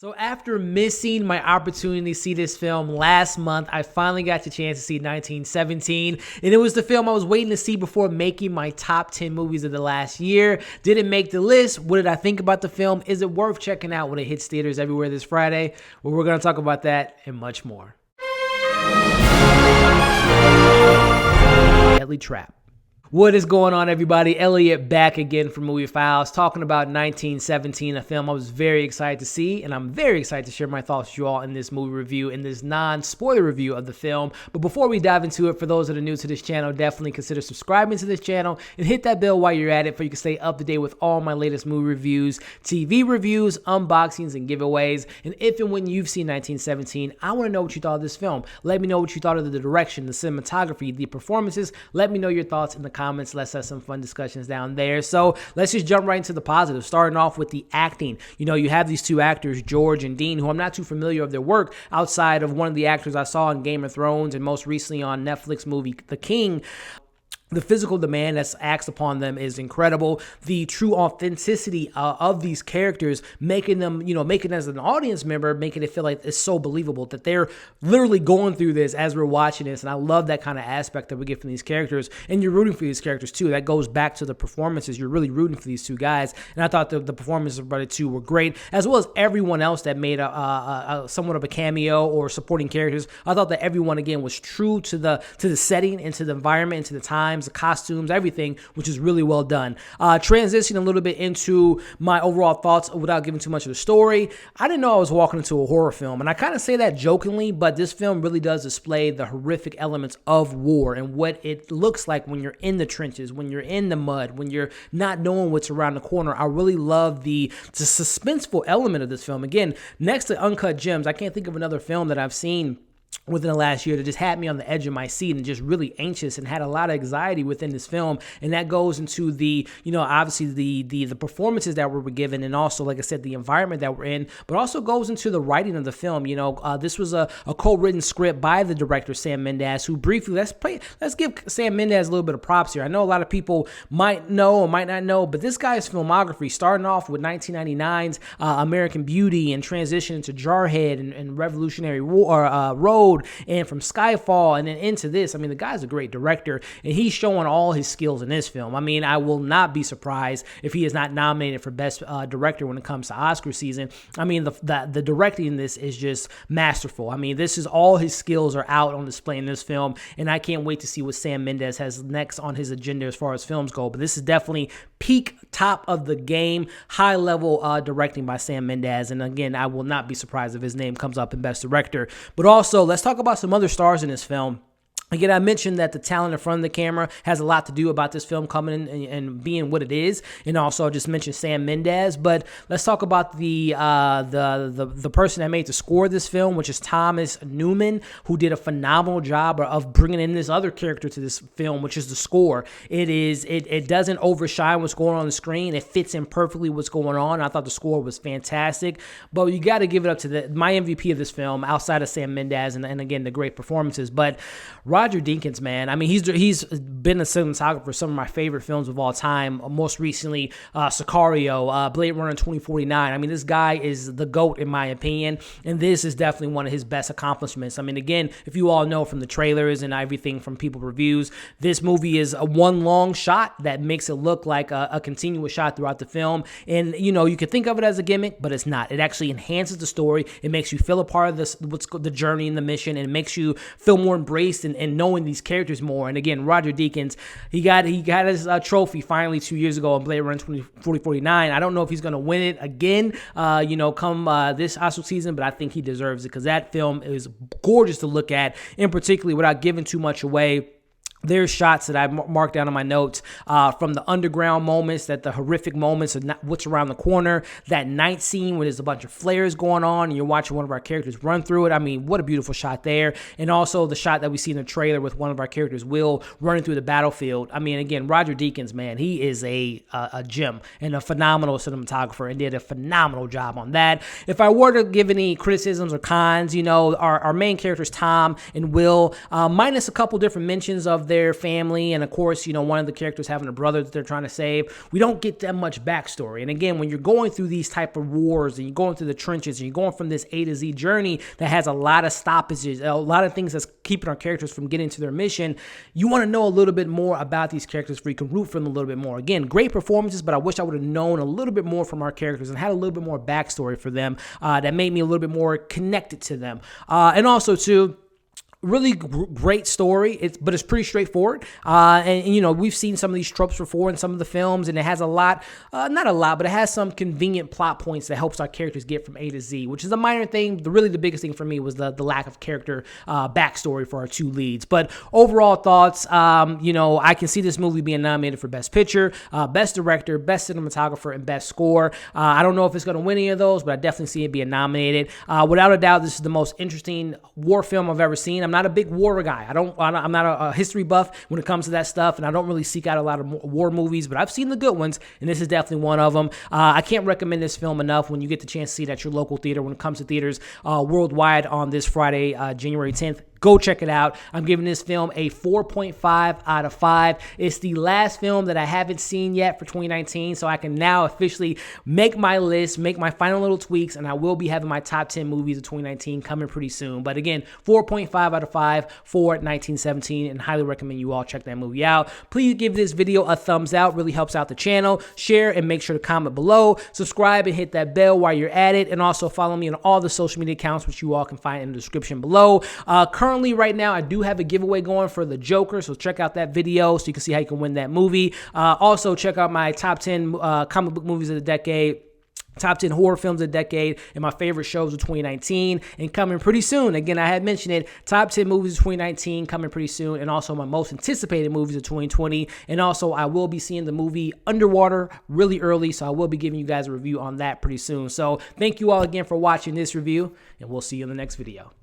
So after missing my opportunity to see this film last month, I finally got the chance to see 1917, and it was the film I was waiting to see before making my top 10 movies of the last year. Didn't make the list. What did I think about the film? Is it worth checking out when it hits theaters everywhere this Friday? Well, we're going to talk about that and much more. Deadly Trap. What is going on, everybody? Elliot back again from Movie Files, talking about 1917, a film I was very excited to see, and I'm very excited to share my thoughts with you all in this movie review, in this non-spoiler review of the film. But before we dive into it, for those that are new to this channel, definitely consider subscribing to this channel and hit that bell while you're at it, so you can stay up to date with all my latest movie reviews, TV reviews, unboxings, and giveaways. And if and when you've seen 1917, I want to know what you thought of this film. Let me know what you thought of the direction, the cinematography, the performances. Let me know your thoughts in the comments. Let's have some fun discussions down there. So let's just jump right into the positives, starting off with the acting. You know, you have these two actors, George and Dean, who I'm not too familiar of their work outside of one of the actors I saw in Game of Thrones and most recently on Netflix movie The King. The physical demand that's asked upon them is incredible. The true authenticity of these characters, making them, making as an audience member, making it feel like it's so believable that they're literally going through this as we're watching this. And I love that kind of aspect that we get from these characters. And you're rooting for these characters too. That goes back to the performances. You're really rooting for these two guys. And I thought the performances of the two were great, as well as everyone else that made a somewhat of a cameo or supporting characters. I thought that everyone again was true to the setting and to the environment and to the time, the costumes, everything, which is really well done. Transitioning a little bit into my overall thoughts without giving too much of the story. I didn't know I was walking into a horror film, and I kind of say that jokingly, but this film really does display the horrific elements of war and what it looks like when you're in the trenches, when you're in the mud, when you're not knowing what's around the corner. I really love the suspenseful element of this film. Again, next to Uncut Gems, I can't think of another film that I've seen within the last year that just had me on the edge of my seat and just really anxious and had a lot of anxiety within this film. And that goes into the, obviously the performances that were given, and also, like I said, the environment that we're in, but also goes into the writing of the film. This was a co-written script by the director, Sam Mendes, who briefly, let's give Sam Mendes a little bit of props here. I know a lot of people might know or might not know, but this guy's filmography, starting off with 1999's American Beauty and transitioning to Jarhead and Revolutionary War, Road, and from Skyfall and then into this. I mean, the guy's a great director, and he's showing all his skills in this film. I mean, I will not be surprised if he is not nominated for Best Director when it comes to Oscar season. I mean, the directing in this is just masterful. I mean, this is all his skills are out on display in this film, and I can't wait to see what Sam Mendes has next on his agenda as far as films go. But this is definitely peak, top of the game, high level directing by Sam Mendes. And again, I will not be surprised if his name comes up in Best Director. But also, let's talk about some other stars in this film. Again, I mentioned that the talent in front of the camera has a lot to do about this film coming in and being what it is, and also I just mentioned Sam Mendes. But let's talk about the person that made the score of this film, which is Thomas Newman, who did a phenomenal job of bringing in this other character to this film, which is the score. It doesn't overshine what's going on the screen. It fits in perfectly what's going on. I thought the score was fantastic, but you got to give it up to my MVP of this film, outside of Sam Mendes and again the great performances, but Roger Deakins, man. I mean, he's been a cinematographer for some of my favorite films of all time. Most recently, Sicario, Blade Runner 2049. I mean, this guy is the GOAT in my opinion, and this is definitely one of his best accomplishments. I mean, again, if you all know from the trailers and everything from people reviews, this movie is a one long shot that makes it look like a continuous shot throughout the film. And you could think of it as a gimmick, but it's not. It actually enhances the story. It makes you feel a part of this, the journey and the mission, and it makes you feel more embraced and knowing these characters more. And again, Roger Deakins, he got his trophy finally 2 years ago on Blade Runner 2049. I don't know if he's going to win it again, come this Oscar season, but I think he deserves it because that film is gorgeous to look at, and particularly without giving too much away. There's shots that I've marked down on my notes from the underground moments, the horrific moments of what's around the corner, that night scene where there's a bunch of flares going on and you're watching one of our characters run through it. I mean, what a beautiful shot there. And also the shot that we see in the trailer with one of our characters, Will, running through the battlefield. I mean, again, Roger Deakins, man, he is a gem and a phenomenal cinematographer and did a phenomenal job on that. If I were to give any criticisms or cons, our main characters, Tom and Will, minus a couple different mentions of their family, and of course, you know, one of the characters having a brother that they're trying to save. We don't get that much backstory. And again, when you're going through these type of wars and you're going through the trenches and you're going from this A to Z journey that has a lot of stoppages, a lot of things that's keeping our characters from getting to their mission, you want to know a little bit more about these characters so you can root for them a little bit more. Again, great performances, but I wish I would have known a little bit more from our characters and had a little bit more backstory for them that made me a little bit more connected to them. And also, too, really great story, but it's pretty straightforward. And, you know, we've seen some of these tropes before in some of the films, and it has a lot, not a lot, but it has some convenient plot points that helps our characters get from A to Z, which is a minor thing. Really, the biggest thing for me was the lack of character backstory for our two leads. But overall thoughts, you know, I can see this movie being nominated for Best Picture, Best Director, Best Cinematographer, and Best Score. I don't know if it's going to win any of those, but I definitely see it being nominated. Without a doubt, this is the most interesting war film I've ever seen. I'm not a big war guy. I'm not a history buff when it comes to that stuff, and I don't really seek out a lot of war movies, but I've seen the good ones, and this is definitely one of them. I can't recommend this film enough when you get the chance to see it at your local theater when it comes to theaters worldwide on this Friday, January 10th. Go check it out. I'm giving this film a 4.5 out of 5. It's the last film that I haven't seen yet for 2019, so I can now officially make my list, make my final little tweaks, and I will be having my top 10 movies of 2019 coming pretty soon. But again, 4.5 out of 5 for 1917, and highly recommend you all check that movie out. Please give this video a thumbs out. Really helps out the channel. Share and make sure to comment below. Subscribe and hit that bell while you're at it, and also follow me on all the social media accounts, which you all can find in the description below. Currently, right now, I do have a giveaway going for the Joker, so check out that video so you can see how you can win that movie. Also, check out my top 10 comic book movies of the decade, top 10 horror films of the decade, and my favorite shows of 2019, and coming pretty soon. Again, I had mentioned it, top 10 movies of 2019 coming pretty soon, and also my most anticipated movies of 2020. And also, I will be seeing the movie Underwater really early, so I will be giving you guys a review on that pretty soon. So thank you all again for watching this review, and we'll see you in the next video.